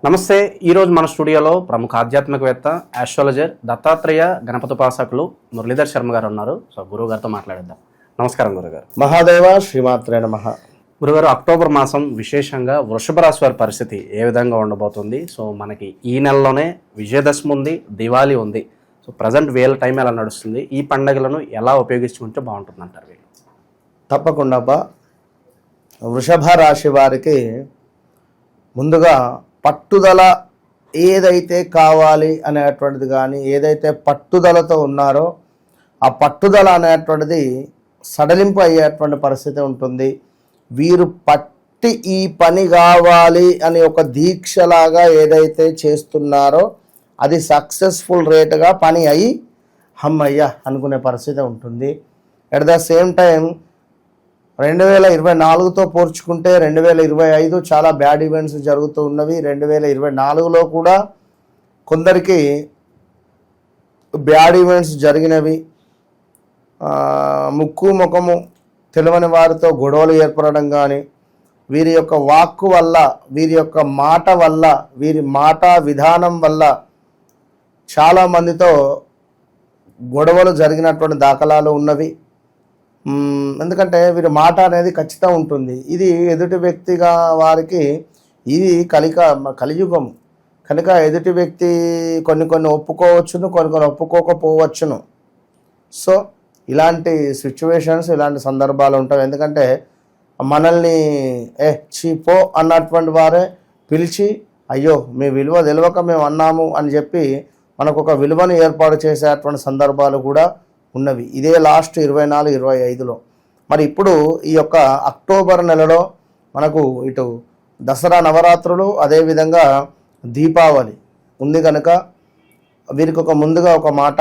నమస్తే. ఈరోజు మన స్టూడియోలో ప్రముఖ ఆధ్యాత్మికవేత్త ఆస్ట్రాలజర్ దత్తాత్రేయ గణపతోపాసకులు మురళీధర్ శర్మ గారు ఉన్నారు. సో గురువు గారితో మాట్లాడేద్దాం. నమస్కారం గురుగారు. మహాదేవ శ్రీమాత్రే నమః. గురుగారు, అక్టోబర్ మాసం విశేషంగా వృషభ రాశి వారి పరిస్థితి ఏ విధంగా ఉండబోతుంది? సో మనకి ఈ నెలలోనే విజయదశమి ఉంది, దివాళీ ఉంది. సో ప్రజెంట్ వీళ్ళ టైం ఎలా నడుస్తుంది? ఈ పండుగలను ఎలా ఉపయోగించుకుంటే బాగుంటుంది అంటారు వీళ్ళు? తప్పకుండా వృషభ రాశి వారికి ముందుగా పట్టుదల ఏదైతే కావాలి అనేటువంటిది కానీ, ఏదైతే పట్టుదలతో ఉన్నారో ఆ పట్టుదల అనేటువంటిది సడలింపు అయ్యేటువంటి పరిస్థితి ఉంటుంది. వీరు పట్టి ఈ పని కావాలి అని ఒక దీక్షలాగా ఏదైతే చేస్తున్నారో అది సక్సెస్ఫుల్ రేటుగా పని అయ్యి హమ్మయ్య అనుకునే పరిస్థితి ఉంటుంది. ఎట్ ద సేమ్ టైం 2024తో పోల్చుకుంటే 2025 చాలా బ్యాడ్ ఈవెంట్స్ జరుగుతూ ఉన్నవి. 2024లో కూడా కొందరికి బ్యాడ్ ఈవెంట్స్ జరిగినవి. ముక్కు ముఖము తెలియని వారితో గొడవలు ఏర్పడడం కానీ, వీరి యొక్క వాక్కు వల్ల, వీరి యొక్క మాట వల్ల, వీరి మాట విధానం వల్ల చాలామందితో గొడవలు జరిగినటువంటి దాఖలాలు ఉన్నవి. ఎందుకంటే వీరి మాట అనేది ఖచ్చితంగా ఉంటుంది. ఇది ఎదుటి వ్యక్తిగా వారికి ఇది కలియుగం కనుక ఎదుటి వ్యక్తి కొన్ని ఒప్పుకోవచ్చును, కొన్ని ఒప్పుకోకపోవచ్చును. సో ఇలాంటి సిచ్యువేషన్స్, ఇలాంటి సందర్భాలు ఉంటాయి. ఎందుకంటే మనల్ని చీపో అన్నటువంటి వారే పిలిచి అయ్యో మీ విలువ తెలియక మేము అన్నాము అని చెప్పి మనకు ఒక విలువను ఏర్పాటు చేసేటువంటి సందర్భాలు కూడా ఉన్నవి. ఇదే లాస్ట్ 24-25లో. మరి ఇప్పుడు ఈ యొక్క అక్టోబర్ నెలలో మనకు ఇటు దసరా నవరాత్రులు, అదేవిధంగా దీపావళి ఉంది కనుక వీరికి ముందుగా ఒక మాట,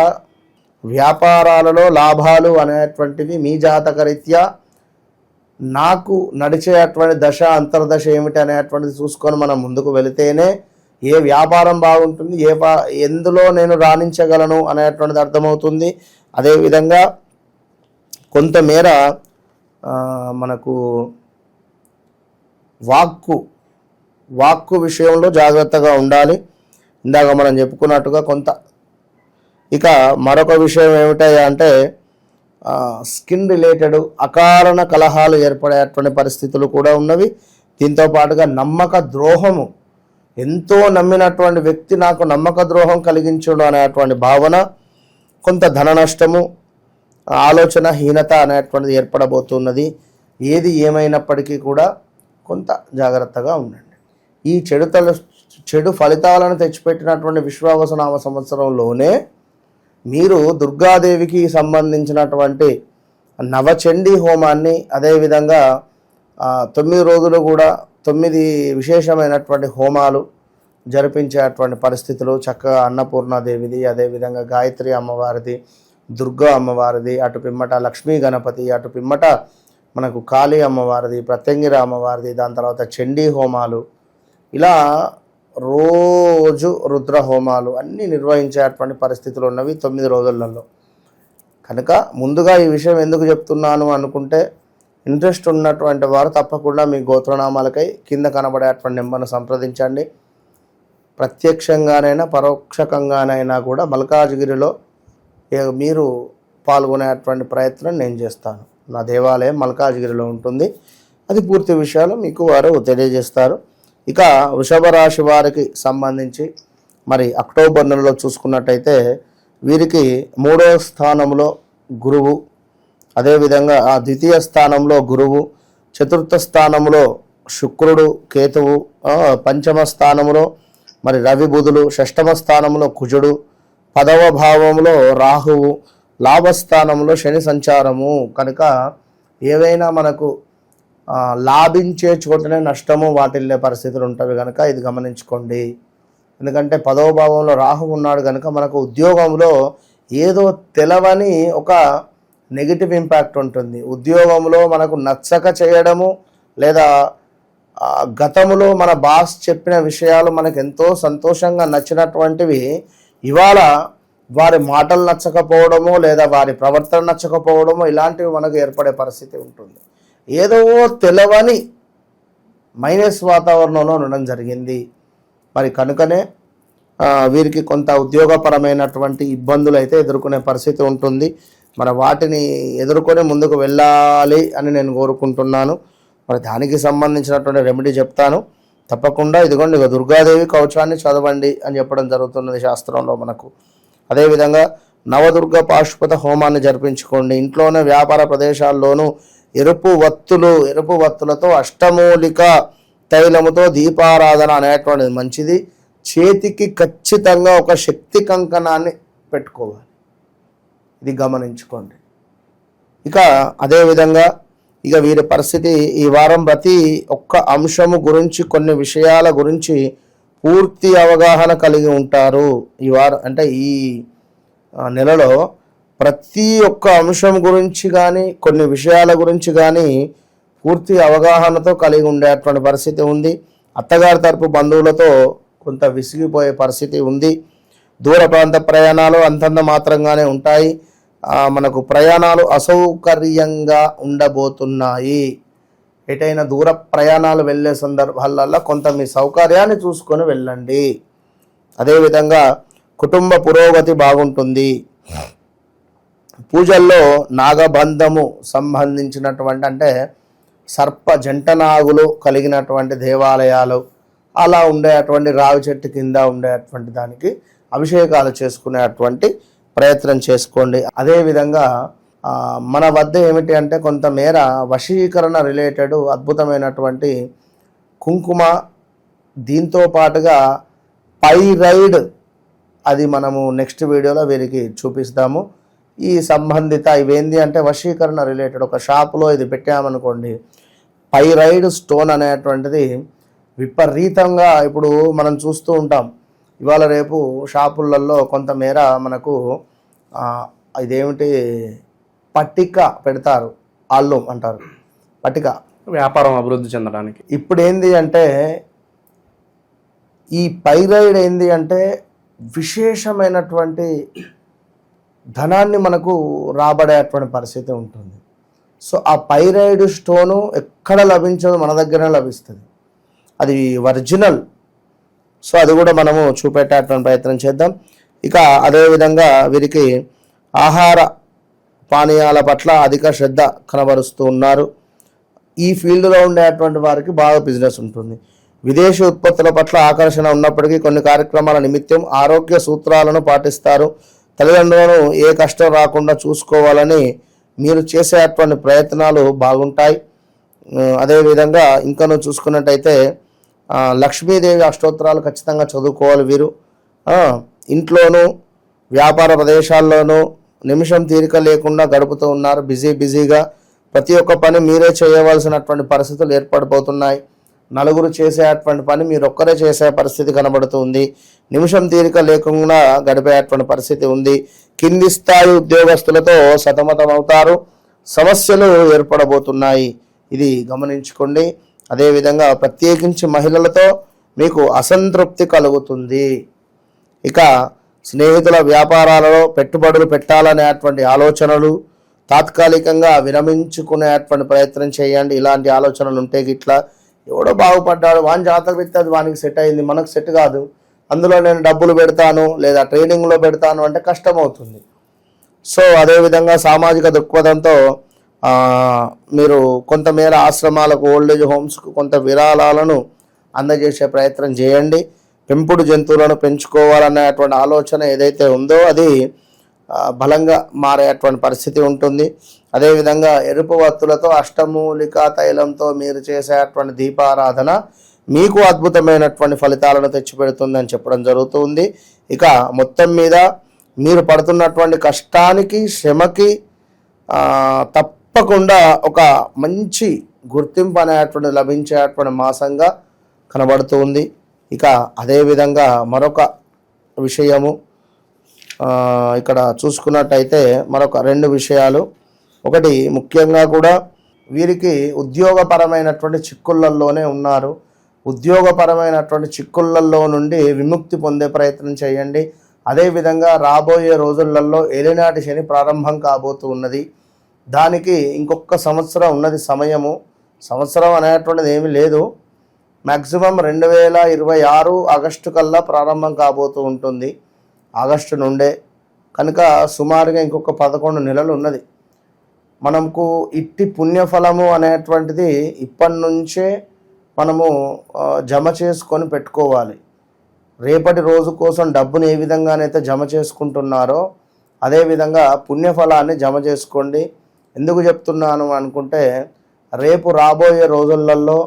వ్యాపారాలలో లాభాలు అనేటువంటివి మీ జాతకరీత్యా నాకు నడిచేటువంటి దశ అంతర్దశ ఏమిటి అనేటువంటిది చూసుకొని మనం ముందుకు వెళితేనే ఏ వ్యాపారం బాగుంటుంది, ఎందులో నేను రాణించగలను అనేటువంటిది అర్థమవుతుంది. అదేవిధంగా కొంతమేర మనకు వాక్కు విషయంలో జాగ్రత్తగా ఉండాలి. ఇందాక మనం చెప్పుకున్నట్టుగా ఇక మరొక విషయం ఏమిటా అంటే స్కిన్ రిలేటెడ్ అకారణ కలహాలు ఏర్పడేటువంటి పరిస్థితులు కూడా ఉన్నవి. దీంతో పాటుగా నమ్మక ద్రోహము, ఎంతో నమ్మినటువంటి వ్యక్తి నాకు నమ్మక ద్రోహం కలిగించడం అనేటువంటి భావన, కొంత ధన నష్టము, ఆలోచన హీనత అనేటువంటిది ఏర్పడబోతున్నది. ఏది ఏమైనప్పటికీ కూడా కొంత జాగ్రత్తగా ఉండండి. ఈ చెడు ఫలితాలను తెచ్చిపెట్టినటువంటి విశ్వావసనామ సంవత్సరంలోనే మీరు దుర్గాదేవికి సంబంధించినటువంటి నవచండీ హోమాన్ని, అదేవిధంగా 9 రోజులు కూడా 9 విశేషమైనటువంటి హోమాలు జరిపించేటువంటి పరిస్థితులు చక్కగా అన్నపూర్ణాదేవిది, అదేవిధంగా గాయత్రి అమ్మవారిది, దుర్గా అమ్మవారిది, అటు పిమ్మట లక్ష్మీ గణపతి, అటు పిమ్మట మనకు కాళీ అమ్మవారిది, ప్రత్యంగిర అమ్మవారిది, దాని తర్వాత చండీ హోమాలు, ఇలా రోజు రుద్ర హోమాలు అన్నీ నిర్వహించేటువంటి పరిస్థితులు ఉన్నవి 9 రోజులలో. కనుక ముందుగా ఈ విషయం ఎందుకు చెప్తున్నాను అనుకుంటే, ఇంట్రెస్ట్ ఉన్నటువంటి వారు తప్పకుండా మీ గోత్రనామాలకై కింద కనబడేటువంటి నెంబర్ను సంప్రదించండి. ప్రత్యక్షంగానైనా పరోక్షకంగానైనా కూడా మల్కాజ్గిరిలో మీరు పాల్గొనేటువంటి ప్రయత్నం నేను చేస్తాను. నా దేవాలయం మల్కాజ్గిరిలో ఉంటుంది. అది పూర్తి విషయాలు మీకు వారు తెలియజేస్తారు. ఇక వృషభ రాశి వారికి సంబంధించి మరి అక్టోబర్ నెలలో చూసుకున్నట్టయితే వీరికి 3వ స్థానంలో గురువు, అదేవిధంగా ఆ ద్వితీయ స్థానంలో గురువు, చతుర్థ స్థానంలో శుక్రుడు కేతువు, పంచమ స్థానంలో మరి రవి బుధులు, షష్టమ స్థానంలో కుజుడు, 10వ భావంలో రాహువు, లాభస్థానంలో శని సంచారము. కనుక ఏవైనా మనకు లాభించే చోటనే నష్టము వాటిల్లే పరిస్థితులు ఉంటాయి కనుక ఇది గమనించుకోండి. ఎందుకంటే 10వ భావంలో రాహువు ఉన్నాడు కనుక మనకు ఉద్యోగంలో ఏదో తెలవని ఒక నెగిటివ్ ఇంపాక్ట్ ఉంటుంది. ఉద్యోగంలో మనకు నచ్చక చేయడము, లేదా గతంలో మన బాస్ చెప్పిన విషయాలు మనకు ఎంతో సంతోషంగా నచ్చినటువంటివి ఇవాళ వారి మాటలు నచ్చకపోవడము, లేదా వారి ప్రవర్తన నచ్చకపోవడము, ఇలాంటివి మనకు ఏర్పడే పరిస్థితి ఉంటుంది. ఏదో తెలవని మైనస్ వాతావరణంలో ఉండడం జరిగింది. మరి కనుకనే వీరికి కొంత ఉద్యోగపరమైనటువంటి ఇబ్బందులు అయితే ఎదుర్కొనే పరిస్థితి ఉంటుంది. మరి వాటిని ఎదుర్కొని ముందుకు వెళ్ళాలి అని నేను కోరుకుంటున్నాను. మరి దానికి సంబంధించినటువంటి రెమెడీ చెప్తాను తప్పకుండా. ఇదిగోండి, ఇక దుర్గాదేవి కవచాన్ని చదవండి అని చెప్పడం జరుగుతున్నది శాస్త్రంలో మనకు. అదేవిధంగా నవదుర్గ పాశుపత హోమాన్ని జరిపించుకోండి. ఇంట్లోనే వ్యాపార ప్రదేశాల్లోనూ ఎరుపు వత్తులతో అష్టమూలిక తైలముతో దీపారాధన అనేటువంటిది మంచిది. చేతికి ఖచ్చితంగా ఒక శక్తి కంకణాన్ని పెట్టుకోవాలి, ఇది గమనించుకోండి. ఇక అదేవిధంగా ఇక వీరి పరిస్థితి ఈ వారం ప్రతి ఒక్క అంశము గురించి, కొన్ని విషయాల గురించి పూర్తి అవగాహన కలిగి ఉంటారు. ఈ వారం అంటే ఈ నెలలో ప్రతి ఒక్క అంశం గురించి కానీ, కొన్ని విషయాల గురించి కానీ పూర్తి అవగాహనతో కలిగి ఉండేటువంటి పరిస్థితి ఉంది. అత్తగారి తరపు బంధువులతో కొంత విసిగిపోయే పరిస్థితి ఉంది. దూర ప్రాంత ప్రయాణాలు అంతంత మాత్రంగానే ఉంటాయి. మనకు ప్రయాణాలు అసౌకర్యంగా ఉండబోతున్నాయి. ఎటైనా దూర ప్రయాణాలు వెళ్ళే సందర్భాలలో కొంత మీ సౌకర్యాన్ని చూసుకొని వెళ్ళండి. అదేవిధంగా కుటుంబ పురోగతి బాగుంటుంది. పూజల్లో నాగబంధము సంబంధించినటువంటి అంటే సర్ప జంటనాగులు కలిగినటువంటి దేవాలయాలు అలా ఉండేటువంటి రావి చెట్టు కింద ఉండేటువంటి దానికి అభిషేకాలు చేసుకునేటువంటి ప్రయత్నం చేసుకోండి. అదేవిధంగా మన వద్ద ఏమిటి అంటే కొంతమేర వశీకరణ రిలేటెడ్ అద్భుతమైనటువంటి కుంకుమ, దీంతో పాటుగా పైరైడ్, అది మనము నెక్స్ట్ వీడియోలో వీరికి చూపిస్తాము. ఈ సంబంధిత ఇవేంది అంటే వశీకరణ రిలేటెడ్ ఒక షాపులో ఇది పెట్టామనుకోండి, పైరైడ్ స్టోన్ అనేటువంటిది విపరీతంగా ఇప్పుడు మనం చూస్తూ ఉంటాం. ఇవాళ రేపు షాపులలో కొంతమేర మనకు ఇదేమిటి పట్టిక పెడతారు, ఆల్లం అంటారు, పట్టిక, వ్యాపారం అభివృద్ధి చెందడానికి. ఇప్పుడు ఏంది అంటే ఈ పైరైడ్ ఏంది అంటే విశేషమైనటువంటి ధనాన్ని మనకు రాబడేటువంటి పరిస్థితి ఉంటుంది. సో ఆ పైరైడ్ స్టోను ఎక్కడ లభించదు, మన దగ్గరనే లభిస్తుంది, అది ఒరిజినల్. సో అది కూడా మనము చూపెట్టేటువంటి ప్రయత్నం చేద్దాం. ఇక అదేవిధంగా వీరికి ఆహార పానీయాల పట్ల అధిక శ్రద్ధ కనబరుస్తూ ఉన్నారు. ఈ ఫీల్డ్లో ఉండేటువంటి వారికి బాగా బిజినెస్ ఉంటుంది. విదేశీ ఉత్పత్తుల పట్ల ఆకర్షణ ఉన్నప్పటికీ కొన్ని కార్యక్రమాల నిమిత్తం ఆరోగ్య సూత్రాలను పాటిస్తారు. తల్లిదండ్రులను ఏ కష్టం రాకుండా చూసుకోవాలని మీరు చేసేటువంటి ప్రయత్నాలు బాగుంటాయి. అదేవిధంగా ఇంకనూ చూసుకున్నట్టయితే లక్ష్మీదేవి అష్టోత్తరాలు ఖచ్చితంగా చదువుకోవాలి వీరు. ఇంట్లోనూ వ్యాపార ప్రదేశాల్లోనూ నిమిషం తీరిక లేకుండా గడుపుతూ ఉన్నారు. బిజీగా ప్రతి ఒక్క పని మీరే చేయవలసినటువంటి పరిస్థితులు ఏర్పడిపోతున్నాయి. నలుగురు చేసేటువంటి పని మీరు ఒక్కరే చేసే పరిస్థితి కనబడుతుంది. నిమిషం తీరిక లేకుండా గడిపేటువంటి పరిస్థితి ఉంది. కింది స్థాయి ఉద్యోగస్తులతో సతమతమవుతారు. సమస్యలు ఏర్పడబోతున్నాయి, ఇది గమనించుకోండి. అదేవిధంగా ప్రత్యేకించి మహిళలతో మీకు అసంతృప్తి కలుగుతుంది. ఇక స్నేహితుల వ్యాపారాలలో పెట్టుబడులు పెట్టాలనేటువంటి ఆలోచనలు తాత్కాలికంగా విరమించుకునేటువంటి ప్రయత్నం చేయండి. ఇలాంటి ఆలోచనలు ఉంటే గిట్లా ఎవడో బాగుపడ్డాడు, వాని జాతకం ఇస్తే అది వానికి సెట్ అయింది, మనకు సెట్ కాదు, అందులో నేను డబ్బులు పెడతాను లేదా ట్రైనింగ్లో పెడతాను అంటే కష్టమవుతుంది. సో అదేవిధంగా సామాజిక దృక్పథంతో మీరు కొంతమేర ఆశ్రమాలకు, ఓల్డేజ్ హోమ్స్కు కొంత విరాళాలను అందజేసే ప్రయత్నం చేయండి. పెంపుడు జంతువులను పెంచుకోవాలనేటువంటి ఆలోచన ఏదైతే ఉందో అది బలంగా మారేటువంటి పరిస్థితి ఉంటుంది. అదేవిధంగా ఎరుపు వత్తులతో అష్టమూలిక తైలంతో మీరు చేసేటువంటి దీపారాధన మీకు అద్భుతమైనటువంటి ఫలితాలను తెచ్చిపెడుతుందని చెప్పడం జరుగుతుంది. ఇక మొత్తం మీద మీరు పడుతున్నటువంటి కష్టానికి, శ్రమకి తప్పకుండా ఒక మంచి గుర్తింపు అనేటువంటి లభించేటువంటి మాసంగా కనబడుతుంది. ఇక అదేవిధంగా మరొక విషయము ఇక్కడ చూసుకున్నట్టయితే మరొక 2 విషయాలు. ఒకటి ముఖ్యంగా కూడా వీరికి ఉద్యోగపరమైనటువంటి చిక్కులలోనే ఉన్నారు. ఉద్యోగపరమైనటువంటి చిక్కులలో నుండి విముక్తి పొందే ప్రయత్నం చేయండి. అదేవిధంగా రాబోయే రోజులలో ఏలినాటి శని ప్రారంభం కాబోతూ ఉన్నది. దానికి ఇంకొక సంవత్సరం ఉన్నది సమయము. సంవత్సరం అనేటువంటిది ఏమీ లేదు, మ్యాక్సిమం 2026 ఆగస్టు కల్లా ప్రారంభం కాబోతూ ఉంటుంది. ఆగస్టు నుండే కనుక సుమారుగా ఇంకొక 11 నెలలు ఉన్నది. మనకు ఇట్టి పుణ్యఫలము అనేటువంటిది ఇప్పటి నుంచే మనము జమ చేసుకొని పెట్టుకోవాలి. రేపటి రోజు కోసం డబ్బుని ఏ విధంగానైతే జమ చేసుకుంటున్నారో అదేవిధంగా పుణ్యఫలాన్ని జమ చేసుకోండి. ఎందుకు చెప్తున్నాను అనుకుంటే రేపు రాబోయే రోజులలో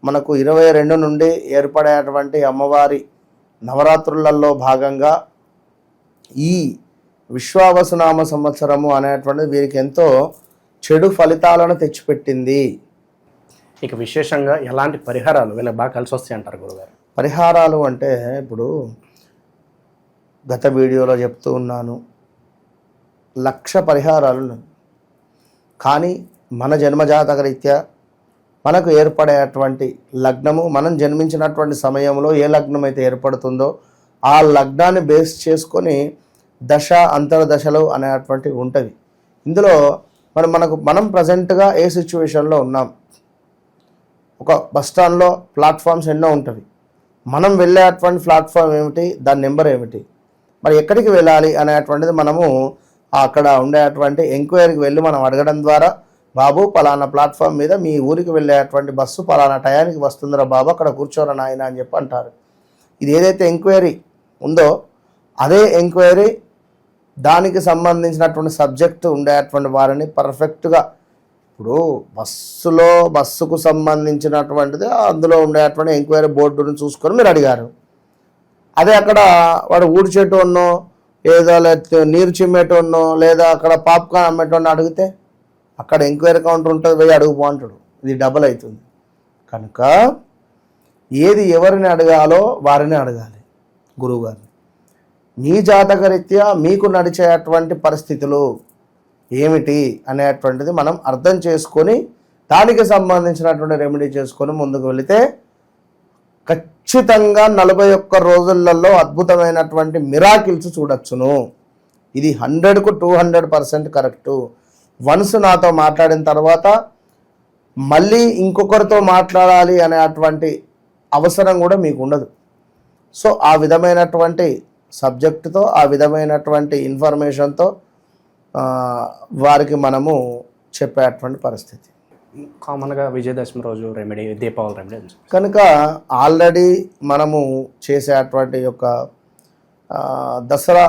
మనకు 22 నుండి ఏర్పడేటువంటి అమ్మవారి నవరాత్రులలో భాగంగా ఈ విశ్వావసునామ సంవత్సరము అనేటువంటిది వీరికి ఎంతో చెడు ఫలితాలను తెచ్చిపెట్టింది. ఇక విశేషంగా ఎలాంటి పరిహారాలు వీళ్ళకి బాగా కలిసి వస్తాయి అంటారు గురుగారు? పరిహారాలు అంటే ఇప్పుడు గత వీడియోలో చెప్తూ ఉన్నాను, 1,00,000 పరిహారాలు ఉన్నాయి. కానీ మన జన్మజాతక రీత్యా మనకు ఏర్పడేటువంటి లగ్నము మనం జన్మించినటువంటి సమయంలో ఏ లగ్నం అయితే ఏర్పడుతుందో ఆ లగ్నాన్ని బేస్ చేసుకొని దశ అంతర్దశలు అనేటువంటివి ఉంటుంది. ఇందులో మనం ప్రజెంట్గా ఏ సిచ్యువేషన్లో ఉన్నాం, ఒక బస్టాండ్లో ప్లాట్ఫామ్స్ ఎన్నో ఉంటుంది. మనం వెళ్ళేటువంటి ప్లాట్ఫామ్ ఏమిటి, దాని నెంబర్ ఏమిటి, మరి ఎక్కడికి వెళ్ళాలి అనేటువంటిది మనము అక్కడ ఉండేటువంటి ఎంక్వైరీకి వెళ్ళి మనం అడగడం ద్వారా బాబు పలానా ప్లాట్ఫామ్ మీద మీ ఊరికి వెళ్ళేటువంటి బస్సు పలానా టయానికి వస్తుందిరా బాబు, అక్కడ కూర్చోరా నాయన అని చెప్పి అంటారు. ఇది ఏదైతే ఎంక్వైరీ ఉందో అదే ఎంక్వైరీ దానికి సంబంధించినటువంటి సబ్జెక్టు ఉండేటువంటి వారిని పర్ఫెక్ట్గా, ఇప్పుడు బస్సుకు సంబంధించినటువంటిది అందులో ఉండేటువంటి ఎంక్వైరీ బోర్డును చూసుకొని మీరు అడిగారు. అదే అక్కడ వాడు ఊడ్చేటోన్నో ఏదో నీరు చిమ్మేటోన్నో లేదా అక్కడ పాప్కార్న్ అమ్మేటోన్నో అడిగితే అక్కడ ఎంక్వైరీ కౌంటర్ ఉంటుంది, పోయి అడుగుపో అంటాడు. ఇది డబల్ అవుతుంది. కనుక ఏది ఎవరిని అడగాలో వారిని అడగాలి గురువుగారిని. మీ జాతకరీత్యా మీకు నడిచేటువంటి పరిస్థితులు ఏమిటి అనేటువంటిది మనం అర్థం చేసుకొని దానికి సంబంధించినటువంటి రెమెడీ చేసుకొని ముందుకు వెళితే ఖచ్చితంగా 41 రోజులలో అద్భుతమైనటువంటి మిరాకిల్స్ చూడొచ్చును. ఇది 100కు 200% కరెక్టు. వన్స్ నాతో మాట్లాడిన తర్వాత మళ్ళీ ఇంకొకరితో మాట్లాడాలి అనేటువంటి అవసరం కూడా మీకు ఉండదు. సో ఆ విధమైనటువంటి సబ్జెక్టుతో ఆ విధమైనటువంటి ఇన్ఫర్మేషన్తో వారికి మనము చెప్పేటువంటి పరిస్థితి. కామన్గా విజయదశమి రోజు రెమెడీ, దీపావళి రెమెడీ కనుక ఆల్రెడీ మనము చేసేటువంటి యొక్క దసరా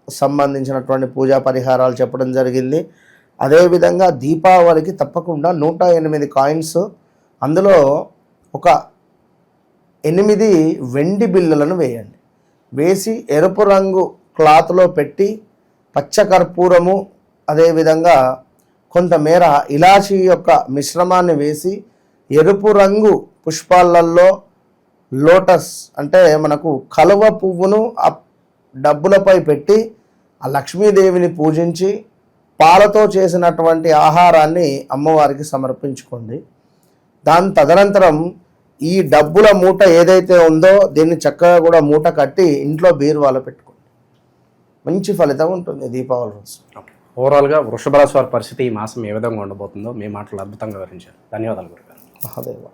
సంబంధించినటువంటి పూజా పరిహారాలు చెప్పడం జరిగింది. అదేవిధంగా దీపావళికి తప్పకుండా 108 కాయిన్స్, అందులో ఒక 8 వెండి బిళ్ళలను వేయండి. వేసి ఎరుపు రంగు క్లాత్లో పెట్టి పచ్చకర్పూరము అదేవిధంగా కొంతమేర ఇలాచీ యొక్క మిశ్రమాన్ని వేసి ఎరుపు రంగు పుష్పాలలో లోటస్ అంటే మనకు కలువ పువ్వును ఆ డబ్బులపై పెట్టి ఆ లక్ష్మీదేవిని పూజించి పాలతో చేసినటువంటి ఆహారాన్ని అమ్మవారికి సమర్పించుకోండి. దాని తదనంతరం ఈ డబ్బుల మూట ఏదైతే ఉందో దీన్ని చక్కగా కూడా మూట కట్టి ఇంట్లో బీరువాలో పెట్టుకోండి. మంచి ఫలితం ఉంటుంది దీపావళి రోజు. ఓవరాల్గా వృషభ రాశి వారి పరిస్థితి ఈ మాసం ఏ విధంగా ఉండబోతుందో మీ మాటలు అద్భుతంగా వివరించారు. ధన్యవాదాలు గురుగారు. మహాదేవ.